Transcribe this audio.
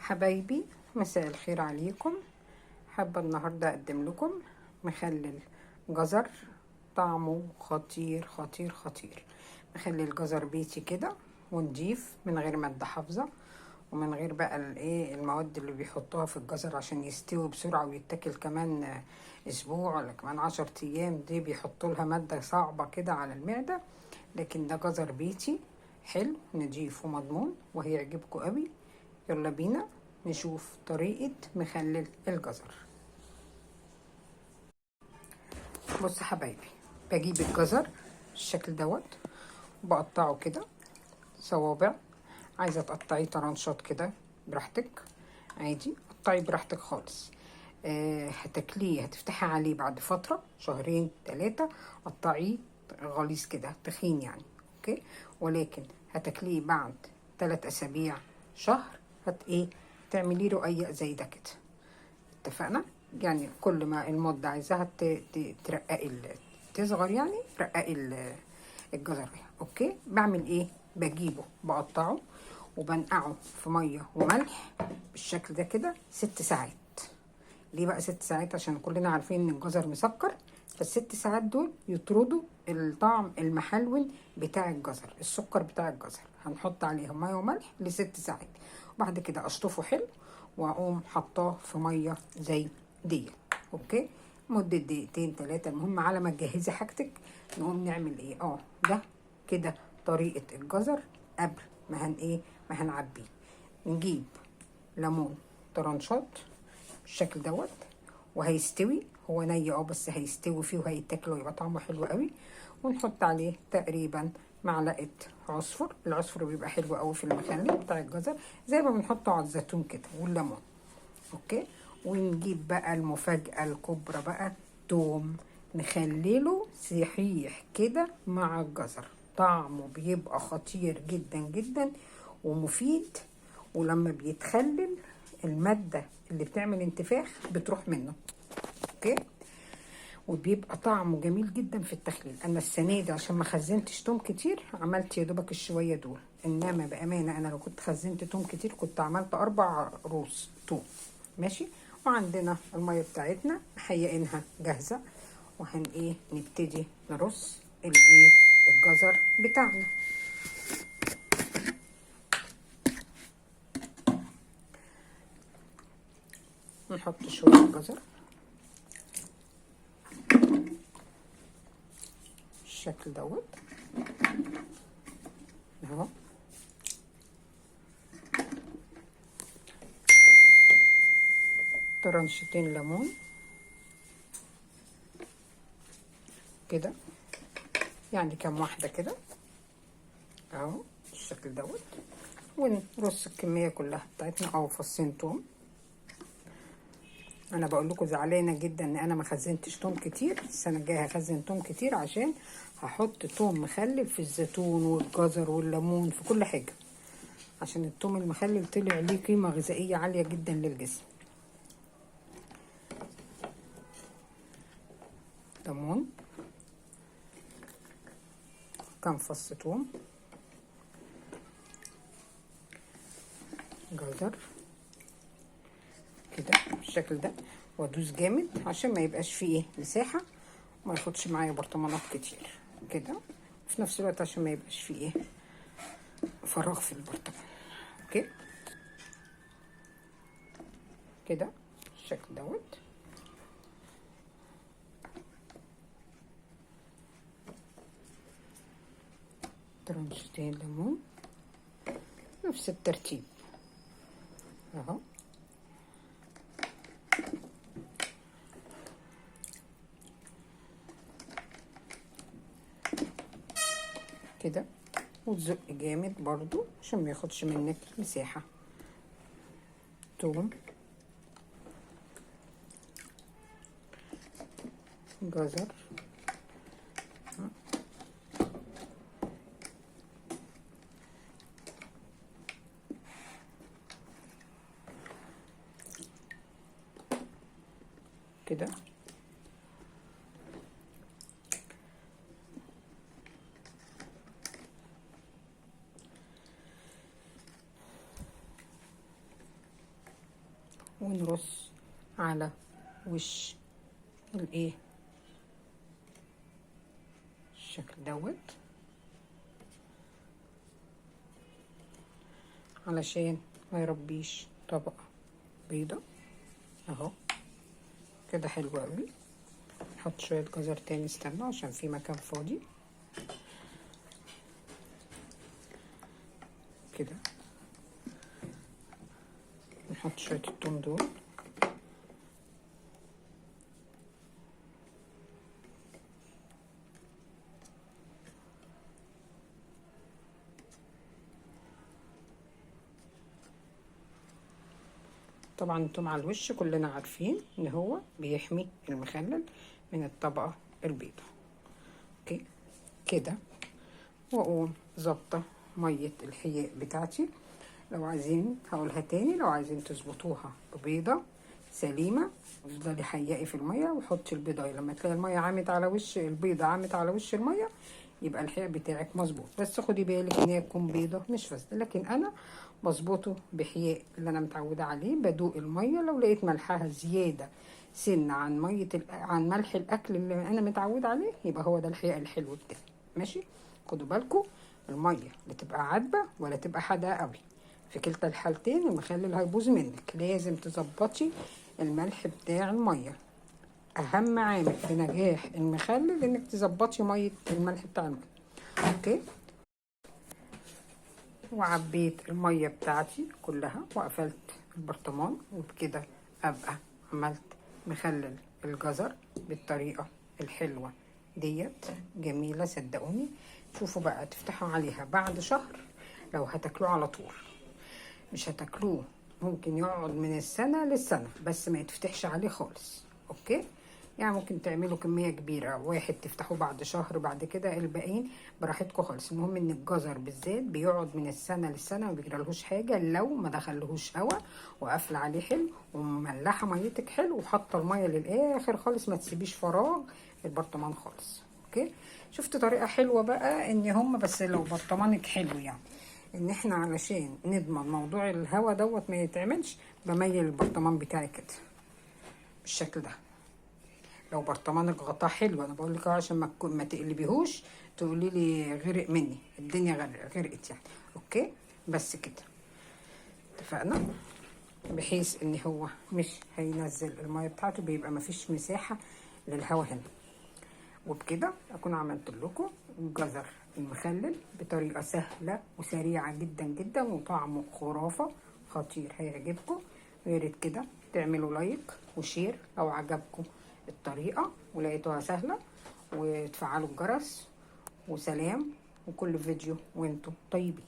حبايبي، مساء الخير عليكم. حابة النهاردة أقدم لكم مخلل جزر طعمه خطير خطير خطير. مخلل جزر بيتي كده ونضيف من غير مادة حافظة ومن غير بقى المواد اللي بيحطوها في الجزر عشان يستوي بسرعة ويتاكل كمان أسبوع ولا كمان 10 أيام. دي بيحطوا لها مادة صعبة كده على المعدة، لكن ده جزر بيتي حلو نضيف ومضمون وهيعجبكم قوي. يلا بينا نشوف طريقة مخلل الجزر. بص حبايبي، بجيب الجزر بالشكل دوت بقطعه كده صوابع. عايزة تقطعيه طرنشات كده براحتك، عادي قطعيه براحتك خالص. هتاكليه، هتفتحي عليه بعد فترة 2-3، قطعيه غليظ كده تخين يعني، اوكي. ولكن هتاكليه بعد 3 أسابيع شهر، تعملي له رقيق زي ده كده. اتفقنا؟ يعني كل ما المدة عايزاها ترققي تصغر، يعني رققي الجزر. اوكي، بعمل ايه؟ بجيبه بقطعه وبنقعه في ميه وملح بالشكل ده كده 6 ساعات. ليه بقى 6 ساعات؟ عشان كلنا عارفين ان الجزر مسكر، فال6 ساعات دول يطردوا الطعم المحلول بتاع الجزر، السكر بتاع الجزر. هنحط عليهم ميه وملح ل6 ساعات، وبعد كده اشطفه حلو واقوم حطاه في ميه زي دي. اوكي، مده 2-3. المهم على ما تجهزي حاجتك نقوم نعمل ايه؟ ده كده طريقه الجزر قبل ما ما هنعبيه. نجيب ليمون طرنشات بالشكل دوت، وهيستوي هو ني بس هيستوي فيه وهيتاكل ويبقى طعمه حلو قوي. ونحط عليه تقريبا معلقه عصفر. العصفر بيبقى حلو قوي في المخلل بتاع الجزر، زي ما بنحطه على الزيتون كده والليمون. اوكي، ونجيب بقى المفاجاه الكبرى بقى، توم. نخلله صحيح كده مع الجزر، طعمه بيبقى خطير جدا جدا ومفيد. ولما بيتخلل المادة اللي بتعمل انتفاخ بتروح منه. اوكي، وبيبقى طعمه جميل جدا في التخليل. انا السنه دي عشان ما خزنتش توم كتير عملت يا دوبك الشويه دول، انما بامانه انا لو كنت خزنت توم كتير كنت عملت 4 رؤوس توم. ماشي، وعندنا الميه بتاعتنا محيقينها جاهزه، نبتدي نرص الجزر بتاعنا. نحط شويه جزر بالشكل دوت اهو. طرنشتين ليمون كده، يعني كام واحده كده اهو بالشكل دوت. ونرص الكميه كلها بتاعتنا او فصين توم. انا بقول لكم زعلانه جدا ان انا ما خزنتش توم كتير. السنه الجايه هخزن توم كتير عشان هحط توم مخلل في الزيتون والجزر والليمون في كل حاجه، عشان التوم المخلل طلع ليه قيمه غذائيه عاليه جدا للجسم. ليمون، كام فص توم، جزر كده بالشكل ده، وادوس جامد عشان ما يبقاش فيه مساحه وما ياخدش معايا برطمانات كتير كده، وفي نفس الوقت عشان ما يبقاش فيه فراغ في البرطمان. اوكي كده بالشكل دوت. طرنشتين ليمون نفس الترتيب اهو. كده، وتزق جامد برضو عشان ما ياخدش منك مساحة. توم، جزر كده، ونرص على وش الايه الشكل دوت، علشان ما يربيش طبقة بيضة اهو كده. حلو قوي. نحط شوية جزر تاني، استنى عشان في مكان فاضي كده. نحط شوية التوم دول، طبعا التوم على الوش كلنا عارفين ان هو بيحمي المخلل من الطبقة البيضاء. اوكي كده. واقوم ظابطة مية الحياء بتاعتي. لو عايزين هقولها تاني، لو عايزين تظبطوها ببيضة سليمة افضلي حيقي في المية وحطي البيضة. لما تلاقي المية عامت على وش البيضة، عامت على وش المية، يبقى الحياء بتاعك مظبوط. بس خدي بالك ان هي تكون بيضة مش فاسدة. لكن انا بظبطه بحياء اللي انا متعودة عليه. بدوق المية، لو لقيت ملحها زيادة سن عن عن ملح الاكل اللي انا متعودة عليه، يبقى هو ده الحياء الحلو بتاعي. ماشي. خدوا بالكم المية لا تبقى عذبة ولا تبقى حادقة قوي. في كلتا الحالتين المخلل هيبوظ منك. لازم تظبطي الملح بتاع الميه. اهم عامل في نجاح المخلل انك تظبطي ميه الملح بتاع الميه. اوكي. وعبيت الميه بتاعتي كلها وقفلت البرطمان، وبكده ابقى عملت مخلل الجزر بالطريقه الحلوه ديت. جميله صدقوني. شوفوا بقى تفتحوا عليها بعد شهر لو هتاكلوه على طول. مش هتاكلوه، ممكن يقعد من السنة للسنة بس ما يتفتحش عليه خالص. اوكي. يعني ممكن تعملوا كمية كبيرة، واحد تفتحوه بعد شهر، بعد كده الباقيين براحتكم خالص. المهم ان الجزر بالذات بيقعد من السنة للسنة، ما بيجرالهوش حاجة لو ما دخلهوش هوا وقافله عليه حلو ومملحة ميتك حلو وحاطة المية للاخر خالص. ما تسيبيش فراغ في البرطمان خالص. اوكي. شفت طريقة حلوة بقى ان هم بس لو برطمانك حلو، يعني ان احنا علشان نضمن موضوع الهوا دوت ما يتعملش، بميل البرطمان بتاعي كده بالشكل ده. لو برطمانك غطاه حلو، انا بقول لك عشان ما تقلبيهوش تقولي لي غرق مني الدنيا، غرقت يعني. اوكي. بس كده اتفقنا. بحيث ان هو مش هينزل الميه بتاعته، بيبقى مفيش مساحه للهوا هنا. وبكده اكون عملت لكم الجزر المخلل بطريقه سهله وسريعه جدا جدا، وطعمه خرافه خطير هيعجبكم. ويا ريت كده تعملوا لايك وشير لو عجبكم الطريقه ولقيتوها سهله، وتفعلوا الجرس. وسلام. وكل فيديو وانتم طيبين.